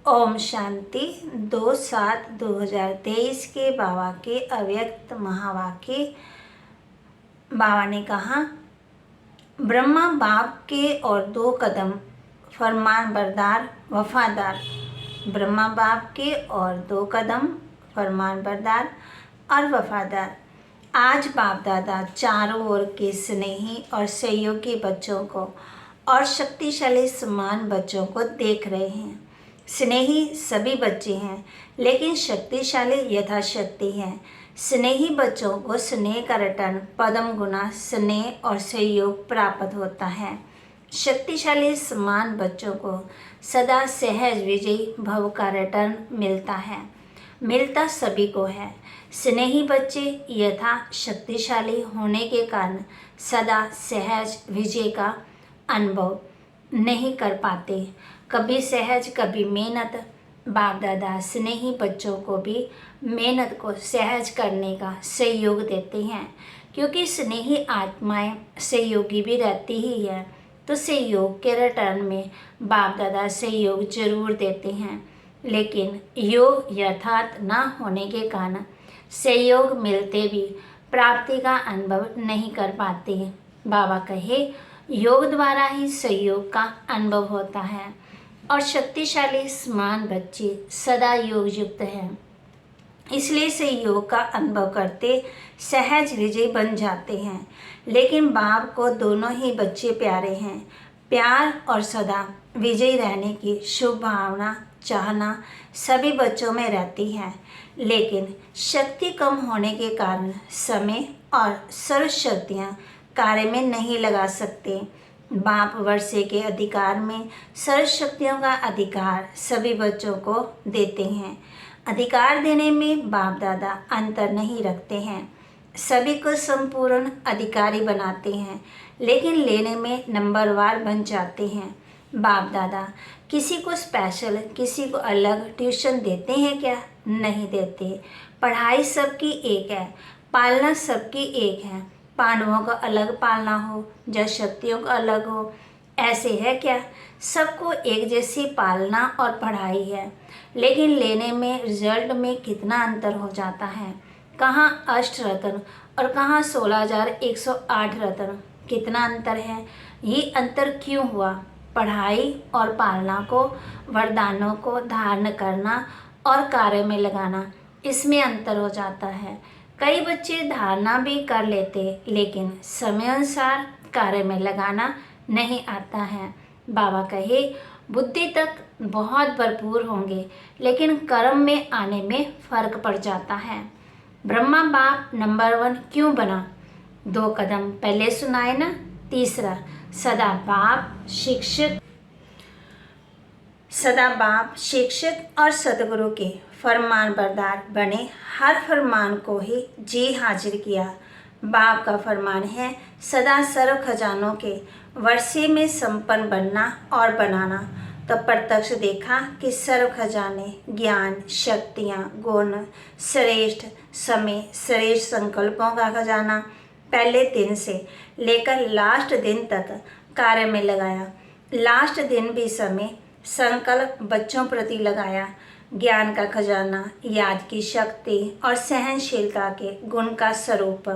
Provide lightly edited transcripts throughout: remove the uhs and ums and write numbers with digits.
ओम शांति। 2/7/2023 के बाबा के अव्यक्त महावाक्य। बाबा ने कहा, ब्रह्मा बाप के और 2 कदम फरमान बरदार वफादार। ब्रह्मा बाप के और 2 कदम फरमान बरदार और वफादार। आज बाप दादा चारों ओर के स्नेही और सहयोगी बच्चों को और शक्तिशाली समान बच्चों को देख रहे हैं। स्नेही सभी बच्चे हैं, लेकिन शक्तिशाली यथाशक्ति हैं। स्नेही बच्चों को स्नेह का रिटर्न पद्म गुना स्नेह और सहयोग प्राप्त होता है। शक्तिशाली समान बच्चों को सदा सहज विजयी भव का रिटर्न मिलता सभी को है। स्नेही बच्चे यथा शक्तिशाली होने के कारण सदा सहज विजय का अनुभव नहीं कर पाते। कभी सहज कभी मेहनत। बाप दादा स्नेही बच्चों को भी मेहनत को सहज करने का सहयोग देते हैं, क्योंकि स्नेही आत्माएं सहयोगी भी रहती ही है, तो सहयोग के रिटर्न में बाप दादा सहयोग जरूर देते हैं। लेकिन योग यथार्थ न होने के कारण सहयोग मिलते भी प्राप्ति का अनुभव नहीं कर पाते। बाबा कहे, योग द्वारा ही सहयोग का अनुभव होता है और शक्तिशाली समान बच्चे सदा योग युक्त हैं, इसलिए सहयोग का अनुभव करते सहज विजय बन जाते हैं। लेकिन बाप को दोनों ही बच्चे प्यारे हैं। प्यार और सदा विजयी रहने की शुभ भावना चाहना सभी बच्चों में रहती है, लेकिन शक्ति कम होने के कारण समय और सर्व शक्तियाँ कार्य में नहीं लगा सकते। बाप वर्षे के अधिकार में सर्व शक्तियों का अधिकार सभी बच्चों को देते हैं। अधिकार देने में बाप दादा अंतर नहीं रखते हैं, सभी को संपूर्ण अधिकारी बनाते हैं, लेकिन लेने में नंबरवार बन जाते हैं। बाप दादा किसी को स्पेशल किसी को अलग ट्यूशन देते हैं क्या? नहीं देते। पढ़ाई सबकी एक है, पालना सबकी एक है। पांडवों का अलग पालना हो, जब शक्तियों का अलग हो, ऐसे है क्या? सबको एक जैसी पालना और पढ़ाई है, लेकिन लेने में रिजल्ट में कितना अंतर हो जाता है। कहाँ अष्ट रत्न और कहाँ 16,108 रत्न, कितना अंतर है। ये अंतर क्यों हुआ? पढ़ाई और पालना को, वरदानों को धारण करना और कार्य में लगाना, इसमें अंतर हो जाता है। कई बच्चे धारणा भी कर लेते, लेकिन समय अनुसार कार्य में लगाना नहीं आता है। बाबा कहे, बुद्धि तक बहुत भरपूर होंगे, लेकिन कर्म में आने में फर्क पड़ जाता है। ब्रह्मा बाप नंबर 1 क्यों बना? 2 कदम पहले सुनाए ना। तीसरा, सदा बाप शिक्षक और सदगुरु के फरमान बरदार बने। हर फरमान को ही जी हाजिर किया। बाप का फरमान है सदा सर्व खजानों के वर्षे में संपन्न बनना और बनाना। तो प्रत्यक्ष देखा कि सर्व खजाने ज्ञान शक्तियाँ गुण श्रेष्ठ समय श्रेष्ठ संकल्पों का खजाना पहले दिन से लेकर लास्ट दिन तक कार्य में लगाया। लास्ट दिन भी समय संकल्प बच्चों प्रति लगाया। ज्ञान का खजाना, याद की शक्ति और सहनशीलता के गुण का स्वरूप,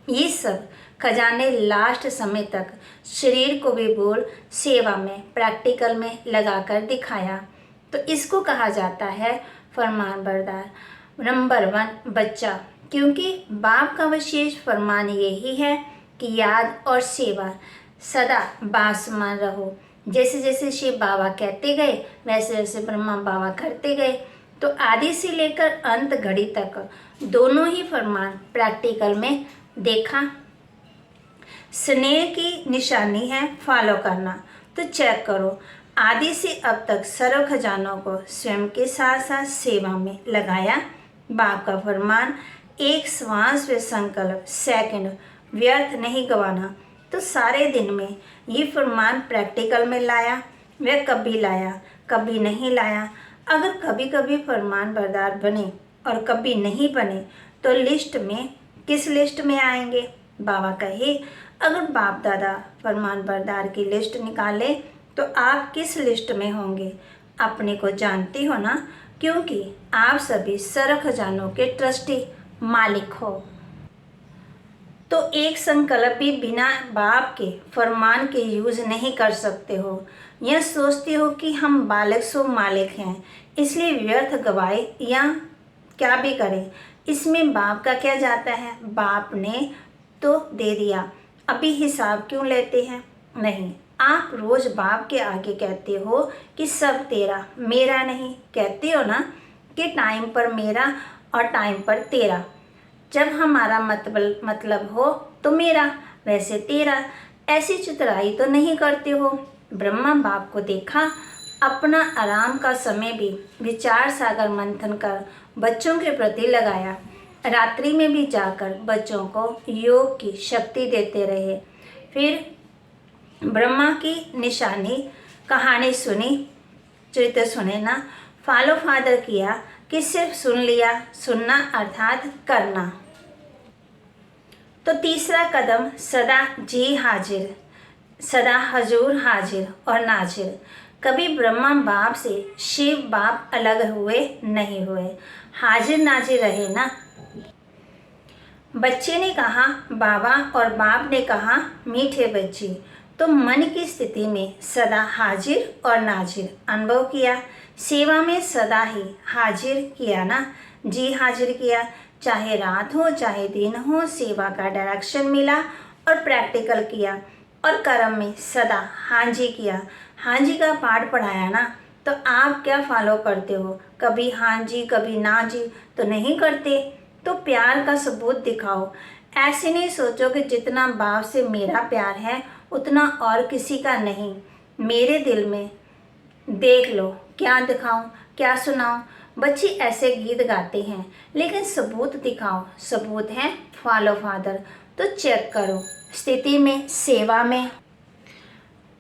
ये सब खजाने लास्ट समय तक शरीर को भी बोल सेवा में प्रैक्टिकल में लगाकर दिखाया। तो इसको कहा जाता है फरमान बरदार नंबर 1 बच्चा, क्योंकि बाप का विशेष फरमान यही है कि याद और सेवा सदा बासमान रहो। जैसे जैसे शिव बाबा कहते गए, वैसे वैसे ब्रह्मा बाबा करते गए। तो आदि से लेकर अंत घड़ी तक दोनों ही फरमान प्रैक्टिकल में देखा। स्नेह की निशानी है फॉलो करना। तो चेक करो, आदि से अब तक सर्व खजानों को स्वयं के साथ साथ सेवा में लगाया। बाप का फरमान, एक श्वास व संकल्प सेकंड व्यर्थ नहीं गंवाना। तो सारे दिन में ये फरमान प्रैक्टिकल में लाया। वह कभी लाया कभी नहीं लाया। अगर कभी कभी फरमान बरदार बने और कभी नहीं बने, तो लिस्ट में किस लिस्ट में आएंगे? बाबा कहे, अगर बाप दादा फरमान बरदार की लिस्ट निकाले तो आप किस लिस्ट में होंगे? अपने को जानते हो ना, क्योंकि आप सभी सर्व खजानों के ट्रस्टी मालिक हो। तो एक संकल्प भी बिना बाप के फरमान के यूज नहीं कर सकते हो। यह सोचते हो कि हम बालक सो मालिक हैं, इसलिए व्यर्थ गवाए या क्या भी करें, इसमें बाप का क्या जाता है। बाप ने तो दे दिया, अभी हिसाब क्यों लेते हैं। नहीं, आप रोज बाप के आगे कहते हो कि सब तेरा, मेरा नहीं। कहते हो ना कि टाइम पर मेरा और टाइम पर तेरा। जब हमारा मतलब हो तो मेरा, वैसे तेरा। ऐसी चतुराई तो नहीं करते हो। ब्रह्मा बाप को देखा, अपना आराम का समय भी विचार सागर मंथन कर बच्चों के प्रति लगाया। रात्रि में भी जाकर बच्चों को योग की शक्ति देते रहे। फिर ब्रह्मा की निशानी कहानी सुनी, चरित्र सुने ना, फॉलो फादर किया कि सिर्फ सुन लिया। सुनना अर्थात करना। तो तीसरा कदम, सदा जी हाजिर, सदा हजूर हाजिर और नाजिर। कभी ब्रह्मा बाप से शिव बाप अलग हुए नहीं हुए, हाजिर नाजिर रहे ना। बच्चे ने कहा बाबा और बाप ने कहा मीठे बच्चे। तो मन की स्थिति में सदा हाजिर और नाजिर अनुभव किया। सेवा में सदा ही हाजिर किया ना, जी हाजिर किया। चाहे रात हो चाहे दिन हो, सेवा का डायरेक्शन मिला और प्रैक्टिकल किया। और कर्म में सदा हाँ जी किया। हाँ जी का पाठ पढ़ाया ना, तो आप क्या फॉलो करते हो। कभी हाँ जी कभी ना जी तो नहीं करते। तो प्यार का सबूत दिखाओ। ऐसे नहीं सोचो कि जितना बाप से मेरा प्यार है उतना और किसी का नहीं। मेरे दिल में देख लो, क्या दिखाऊं क्या सुनाऊं। बच्चे ऐसे गीत गाते हैं, लेकिन सबूत दिखाओ। सबूत है फॉलो फादर। तो चेक करो स्थिति में, सेवा में,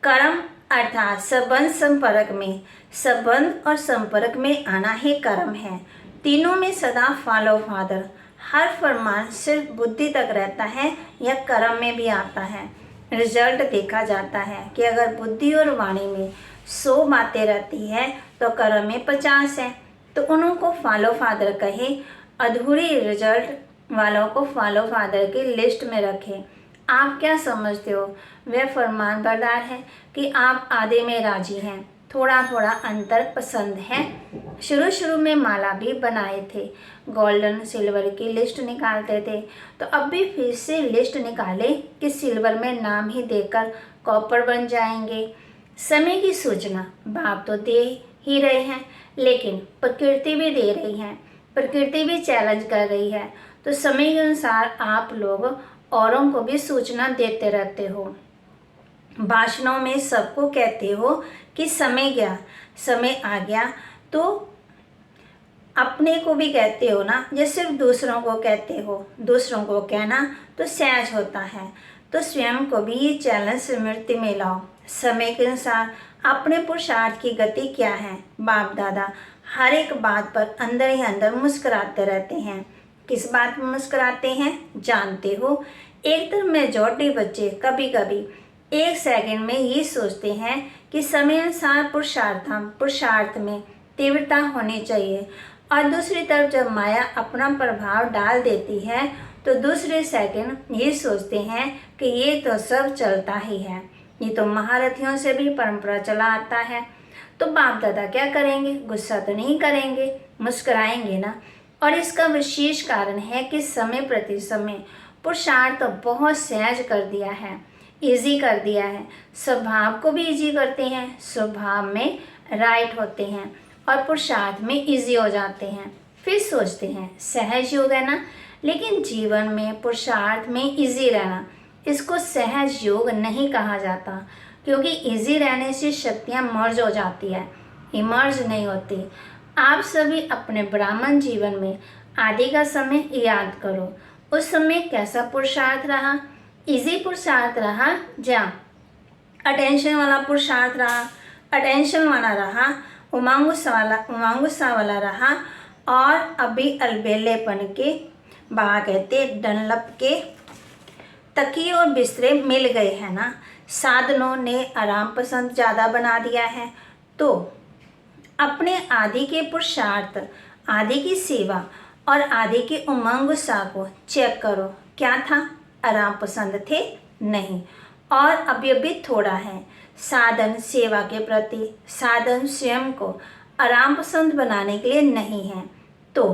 कर्म अर्थात संबंध संपर्क में। संबंध और संपर्क में आना ही कर्म है। तीनों में सदा फॉलो फादर। हर फरमान सिर्फ बुद्धि तक रहता है या कर्म में भी आता है। रिजल्ट देखा जाता है कि अगर बुद्धि और वाणी में 100 बातें रहती है तो कर्म में 50 है। तो उनको फॉलो फादर कहे, अधूरी रिजल्ट वालों को फॉलो फादर की लिस्ट में रखें। आप क्या समझते हो, वह फरमान बरदार है कि आप आधे में राजी हैं। थोड़ा थोड़ा अंतर पसंद है। शुरू में माला भी बनाए थे, गोल्डन सिल्वर की लिस्ट निकालते थे। तो अब भी फिर से लिस्ट निकाले कि सिल्वर में नाम ही देकर कॉपर बन जाएंगे। समय की सूचना बाप तो दे ही रहे हैं, लेकिन प्रकृति भी दे रही है। प्रकृति भी चैलेंज कर रही है। तो समय के अनुसार आप लोग औरों को भी सूचना देते रहते हो। भाषणों में सबको कहते हो कि समय गया, समय आ गया। तो अपने को भी कहते हो ना, या सिर्फ दूसरों को कहते हो। दूसरों को कहना तो सहज होता है, तो स्वयं को भी ये चैलेंज स्मृति में लाओ। समय के अनुसार अपने पुरुषार्थ की गति क्या है। बाप दादा हर एक बात पर अंदर ही अंदर मुस्कुराते रहते हैं। किस बात में मुस्कुराते हैं जानते हो। एक तरफ मेजॉरिटी बच्चे कभी कभी 1 सेकंड में ये सोचते हैं कि समय अनुसार पुरुषार्थ में तीव्रता होनी चाहिए, और दूसरी तरफ जब माया अपना प्रभाव डाल देती है तो दूसरे सेकंड ये सोचते हैं कि ये तो सब चलता ही है, ये तो महारथियों से भी परंपरा चला आता है। तो बाप दादा क्या करेंगे, गुस्सा तो नहीं करेंगे, मुस्कुराएंगे ना। और इसका विशेष कारण है कि समय प्रति समय पुरुषार्थ तो बहुत सहज कर दिया है, इजी कर दिया है। स्वभाव को भी इजी करते हैं, स्वभाव में राइट होते हैं और पुरुषार्थ में इजी हो जाते हैं। फिर सोचते हैं सहज योग है ना, लेकिन जीवन में पुरुषार्थ में इजी रहना, इसको सहज योग नहीं कहा जाता, क्योंकि इजी रहने से शक्तियाँ मर्ज हो जाती है, इमर्ज नहीं होती। आप सभी अपने ब्राह्मण जीवन में आदि का समय याद करो। उस समय कैसा पुरुषार्थ रहा, इजी पुरुषार्थ रहा, जहाँ अटेंशन वाला पुरुषार्थ रहा, अटेंशन वाला रहा, उमांगुस्सा वाला रहा, और अभी अलबेलेपन के बा कहते डनलप के तकिए और बिस्तरे मिल गए हैं ना। साधनों ने आराम पसंद ज़्यादा बना दिया है। तो अपने आदि के पुरुषार्थ, आदि की सेवा और आदि के उमंग उत्साह को चेक करो। क्या था? आराम पसंद थे? नहीं। और अभी भी थोड़ा है। साधन सेवा के प्रति, साधन स्वयं को आराम पसंद बनाने के लिए नहीं है। तो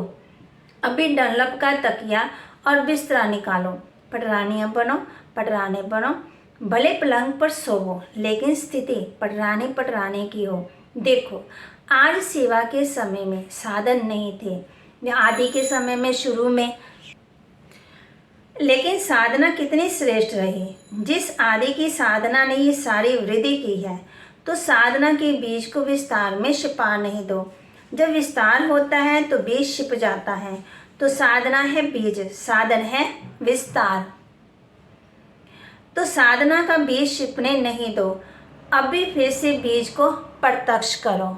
अभी डनलप का तकिया और बिस्तरा निकालो, पटरानियाँ बनो, पटराने बनो। भले पलंग पर सोवो, लेकिन स्थिति पटराने की हो। देखो, आज सेवा के समय में साधन नहीं थे, आदि के समय में शुरू में, लेकिन साधना कितनी श्रेष्ठ रही। जिस आदि की साधना ने ये सारी वृद्धि की है, तो साधना के बीज को विस्तार में छिपा नहीं दो। जब विस्तार होता है तो बीज छिप जाता है। तो साधना है बीज, साधन है विस्तार। तो साधना का बीज छिपने नहीं दो। अभी फिर से बीज को प्रत्यक्ष करो।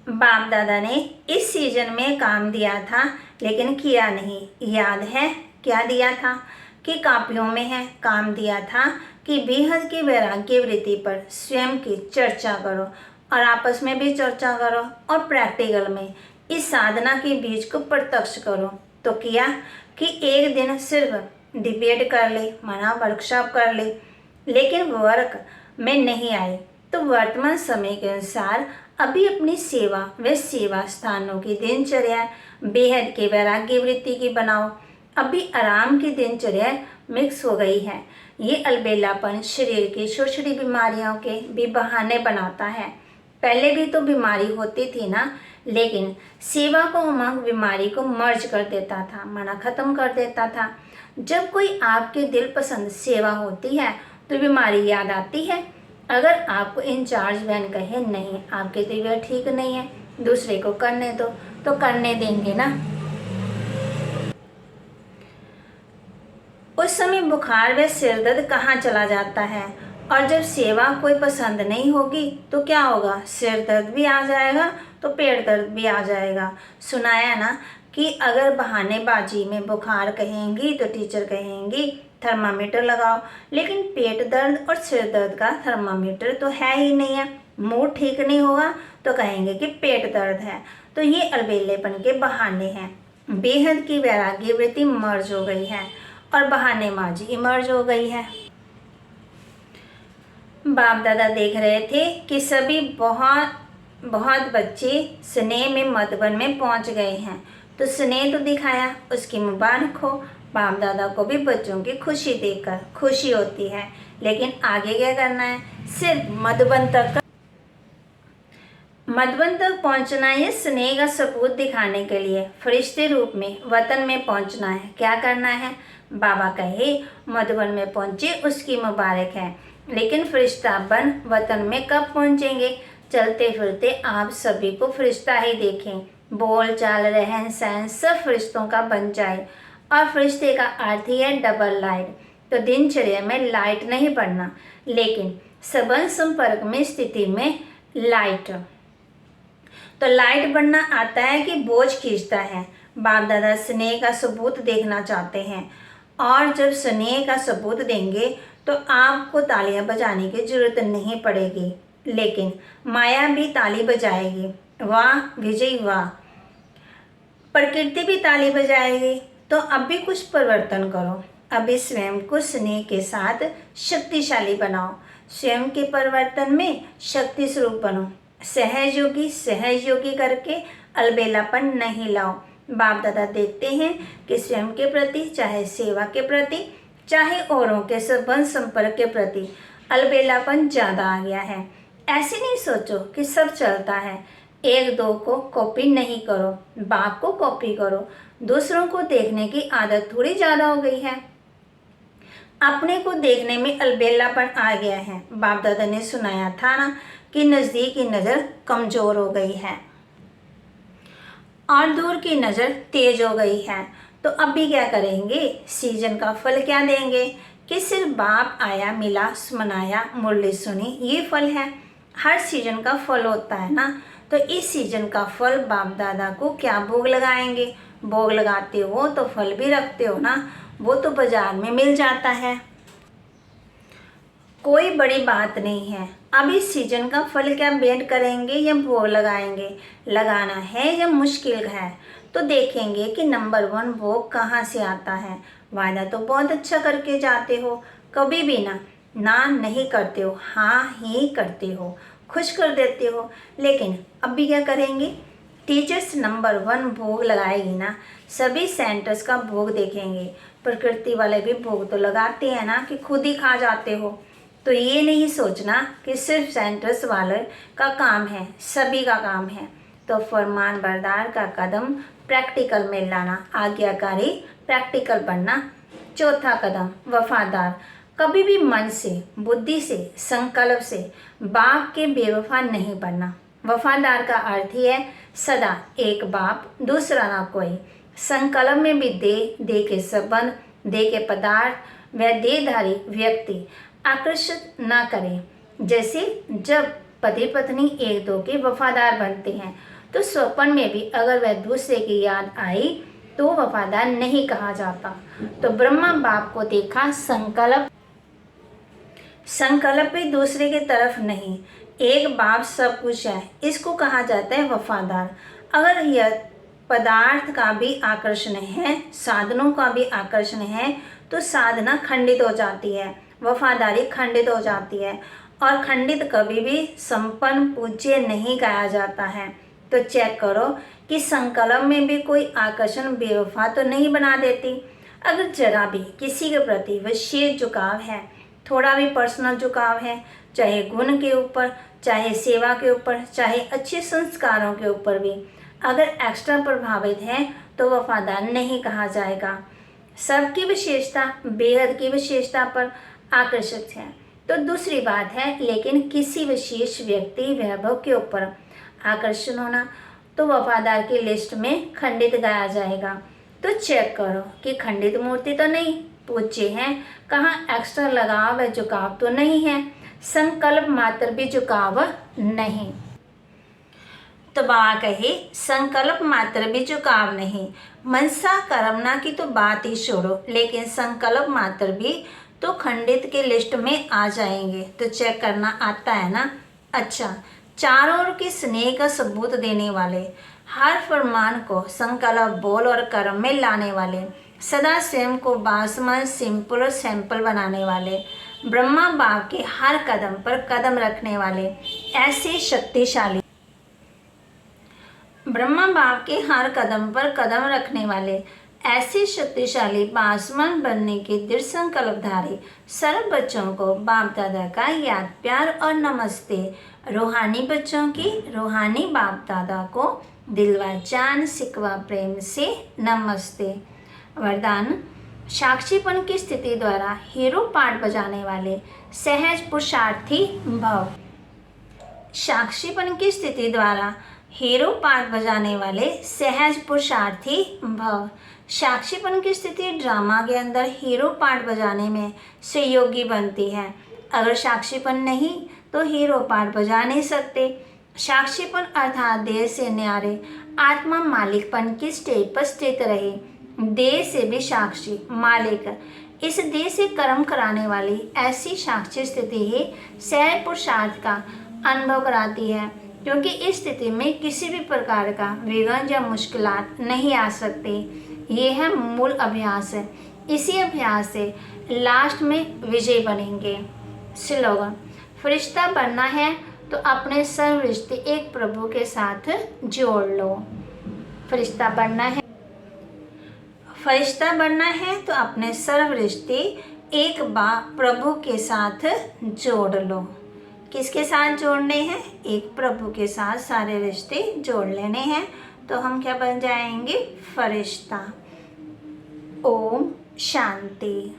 बाप दादा ने इस सीजन में काम दिया था, लेकिन किया नहीं। याद है क्या दिया था? कि कापियों में है। काम दिया था कि बेहद की वैराग्य वृत्ति पर स्वयं की चर्चा करो और आपस में भी चर्चा करो और प्रैक्टिकल में इस साधना के बीज को प्रत्यक्ष करो। तो किया कि एक दिन सिर्फ डिबेट कर ले, माना वर्कशॉप कर ले, लेकिन वर्क में नहीं आए। तो वर्तमान समय के अनुसार अभी अपनी सेवा व सेवा स्थानों की दिनचर्या बेहद के वैराग्य वृत्ति की बनाओ। अभी आराम की दिनचर्या मिक्स हो गई है। ये अलबेलापन शरीर की छोटी छोटी बीमारियों के भी बहाने बनाता है। पहले भी तो बीमारी होती थी ना, लेकिन सेवा को उमंग बीमारी को मर्ज कर देता था, माना खत्म कर देता था। जब कोई आपके दिल पसंद सेवा होती है तो बीमारी याद आती है। अगर आपको इंचार्ज बहन कहे नहीं, आपकी तबीयत ठीक नहीं है, दूसरे को करने दो, तो करने देंगे ना। उस समय बुखार व सिर दर्द कहाँ चला जाता है। और जब सेवा कोई पसंद नहीं होगी तो क्या होगा? सिर दर्द भी आ जाएगा तो पेट दर्द भी आ जाएगा। सुनाया ना कि अगर बहानेबाजी में बुखार कहेंगी तो टीचर कहेंगी थर्मामीटर लगाओ, लेकिन पेट दर्द और सिर दर्द का थर्मामीटर तो है ही नहीं है। मूड ठीक नहीं होगा तो कहेंगे कि पेट दर्द है। तो ये अलबेलेपन के बहाने हैं। बेहद की वैराग्य वृत्ति मर्ज हो गई है और बहानेबाजी इमर्ज हो गई है। बाप दादा देख रहे थे कि सभी बहुत बच्चे स्नेह में मधुबन में पहुंच गए हैं, तो स्नेह तो दिखाया, उसकी मुबारक हो। बाप दादा को भी बच्चों की खुशी देखकर खुशी होती है, लेकिन आगे क्या करना है? सिर्फ मधुबन तक पहुंचना है। स्नेह का सबूत दिखाने के लिए फरिश्ते रूप में वतन में पहुंचना है। क्या करना है? बाबा कहे मधुबन में पहुंचे उसकी मुबारक है, लेकिन फरिश्ता बन वतन में कब पहुंचेंगे? चलते फिरते आप सभी को फरिश्ता ही देखें, बोल चाल रहन सहन सब फरिश्तों का बन जाए। और फरिश्ते का अर्थ ही है डबल लाइट। तो दिनचर्या में लाइट नहीं पड़ना, लेकिन संबंध संपर्क में स्थिति में लाइट। तो लाइट बनना आता है कि बोझ खींचता है। बाप दादा स्नेह का सबूत देखना चाहते हैं, और जब स्नेह का सबूत देंगे तो आपको तालियां बजाने की जरूरत नहीं पड़ेगी, लेकिन माया भी ताली बजाएगी। वाह विजय वाह! प्रकृति भी ताली बजाएगी। तो अब भी कुछ परिवर्तन करो। अभी स्वयं को स्नेह के साथ शक्तिशाली बनाओ। स्वयं के परिवर्तन में शक्ति स्वरूप बनो। सहयोगी करके अलबेलापन नहीं लाओ। बाप दादा देखते हैं कि स्वयं के प्रति, चाहे सेवा के प्रति, चाहे औरों के संबंध संपर्क के प्रति अलबेलापन ज़्यादा आ गया है। ऐसे नहीं सोचो कि सब चलता है। एक दो को कॉपी नहीं करो, बाप को कॉपी करो। दूसरों को देखने की आदत थोड़ी ज़्यादा हो गई है, अपने को देखने में अलबेलापन आ गया है। बाप दादा ने सुनाया था ना कि नज़दीक की नज़र कमज़ोर हो गई है और दूर की नज़र तेज हो गई है। तो अब भी क्या करेंगे? सीजन का फल क्या देंगे? कि सिर्फ बाप आया, मिला, मनाया, मुरली सुनी, ये फल है। हर सीजन का फल होता है ना। तो इस सीजन का फल बाप दादा को क्या भोग लगाएंगे? भोग लगाते हो तो फल भी रखते हो ना, वो तो बाजार में मिल जाता है। कोई बड़ी बात नहीं है। अब इस सीजन का फल क्या भेंट करेंगे या भोग लगाएंगे? लगाना है या मुश्किल है? तो देखेंगे कि नंबर 1 भोग कहाँ से आता है। वादा तो बहुत अच्छा करके जाते हो, कभी भी ना नहीं करते हो, हाँ ही करते हो, खुश कर देते हो। लेकिन अब भी क्या करेंगे? टीचर्स नंबर 1 भोग लगाएगी ना, सभी सेंटर्स का भोग देखेंगे। प्रकृति वाले भी भोग तो लगाते हैं ना कि खुद ही खा जाते हो। तो ये नहीं सोचना कि सिर्फ सेंटर्स वाले का काम है, सभी का काम है। तो फरमान बरदार का कदम प्रैक्टिकल में लाना, आज्ञाकारी प्रैक्टिकल बनना। चौथा कदम वफादार। कभी भी मन से, बुद्धि से, संकल्प से बाप के बेवफा नहीं बनना। वफादार का अर्थ ही है सदा एक बाप दूसरा ना कोई। संकल्प में भी दे के संबंध, दे के पदार्थ व देहधारी व्यक्ति आकर्षित ना करें। जैसे जब पति पत्नी एक दो के वफादार बनते हैं तो स्वप्न में भी अगर वह दूसरे की याद आई तो वफादार नहीं कहा जाता। तो ब्रह्मा बाप को देखा, संकल्प भी दूसरे की तरफ नहीं, एक बाप सब कुछ है, इसको कहा जाता है वफादार। अगर यह पदार्थ का भी आकर्षण है, साधनों का भी आकर्षण है, तो साधना खंडित हो जाती है, वफादारी खंडित हो जाती है। और खंडित कभी भी संपन्न पूज्य नहीं गाया जाता है। तो चेक करो कि संकल्प में भी कोई आकर्षण बेवफा तो नहीं बना देती। अगर जरा भी किसी के प्रति विशेष झुकाव है, थोड़ा भी पर्सनल झुकाव है, चाहे गुण के ऊपर, चाहे सेवा के ऊपर, चाहे अच्छे संस्कारों के ऊपर भी अगर एक्स्ट्रा प्रभावित है तो वफादार नहीं कहा जाएगा। सबकी विशेषता, बेहद की विशेषता पर आकर्षित है तो दूसरी बात है, लेकिन किसी विशेष व्यक्ति वैभव के ऊपर आकर्षण होना तो वफादार की लिस्ट में खंडित गाया जाएगा। तो चेक करो कि खंडित मूर्ति तो नहीं, पूज्य हैं, कहाँ एक्स्ट्रा लगाव व झुकाव तो नहीं है, संकल्प मात्र भी झुकाव नहीं। तो बाबा कहे संकल्प मात्र भी झुकाव नहीं। मनसा कर्मना की तो बात ही छोड़ो, लेकिन संकल्प मात्र भी तो खंडित के लिस्ट में आ जाएंगे। तो चेक करना आता है ना। अच्छा, चारों ओर के स्नेह का सबूत देने वाले, हर फरमान को संकल्प, बोल और कर्म में लाने वाले, सदा स्वयं को बासमन, सिंपल और सैंपल बनाने वाले, ब्रह्मा बाप के हर कदम पर कदम रखने वाले, ऐसे शक्तिशाली, ब्रह्मा बाप के हर कदम पर कदम रखने वाले, ऐसे शक्तिशाली बासमन बनने के दृढ़ संकल्पधारी सर्व बच्चों को बाप दादा का याद, प्यार और नमस्ते। रूहानी बच्चों की रूहानी बाप दादा को दिलवा जान सिकवा प्रेम से नमस्ते। वरदान, साक्षीपन की स्थिति द्वारा हीरो पार्ट बजाने वाले सहज पुरुषार्थी भव। साक्षीपन की स्थिति द्वारा हीरो पार्ट बजाने वाले सहज पुरुषार्थी भव। साक्षीपन की स्थिति ड्रामा के अंदर हीरो पार्ट बजाने में सहयोगी बनती है। अगर साक्षीपन नहीं तो हीरो पार्ट बजा नहीं सकते। साक्षीपन अर्थात देह से न्यारे आत्मा मालिकपन की स्टेज पर स्थित रहे, देह से भी साक्षी मालिक, इस देह से कर्म कराने वाली ऐसी साक्षी स्थिति ही सहज पुरुषार्थ का अनुभव कराती है, क्योंकि इस स्थिति में किसी भी प्रकार का विघ्न या मुश्किलात नहीं आ सकती। ये है मूल अभ्यास है। इसी अभ्यास से लास्ट में विजय बनेंगे। स्लोगन, फरिश्ता बनना है तो अपने सर्व रिश्ते एक प्रभु के साथ जोड़ लो। फरिश्ता बनना है तो अपने सर्व रिश्ते एक बार प्रभु के साथ जोड़ लो। किसके साथ जोड़ने हैं? एक प्रभु के साथ सारे रिश्ते जोड़ लेने हैं। तो हम क्या बन जाएंगे? फरिश्ता। ओम शांति।